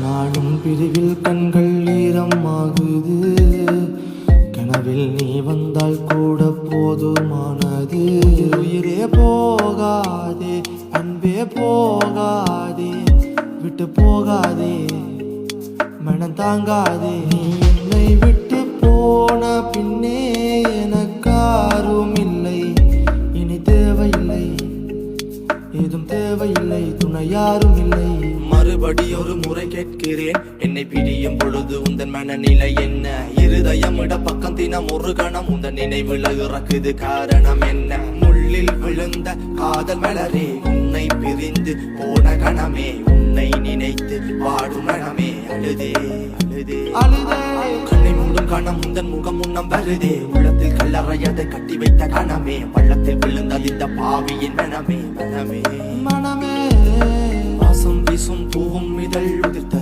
நாடும் பிரிவில் கண்கள் ஈரமாகுது. கனவில் நீ வந்தால் கூட போதுமானது. உயிரே போகாதே, அன்பே போகாதே, விட்டு போகாதே, மனம் தாங்காதே. நீ என்னை விட்டு போன பின்னே எனக்காரும் இல்லை. இனி தேவையில்லை, ஏதும் தேவையில்லை, துணை யாரும் இல்லை. மறுபடி ஒரு முறை கேட்கிறேன், என்னை பிரியும் பொழுது உந்தன் மனநிலை என்ன? இருதயம் இட பக்கம் தினம் ஒரு கணம் உந்தன் நினைவுல இறக்குது, காரணம் என்ன? முள்ளில் விழுந்த காதல் மலரே, உன்னை பிரிந்து போன கணமே, உன்னை நினைத்து பாடும் மனமே, அழுதே அழுதே அழுதே. கண்ணை மூடும் கணம் உந்தன் முகம் முன்னம் வருதே. உள்ளத்தில் கல்லறையதை கட்டி வைத்த கணமே, பள்ளத்தில் விழுந்தது இந்த பாவியின் மனமே மனமே மனமே. வாசம் வீசும் பூவும் இதழ் உதிர்த்தது.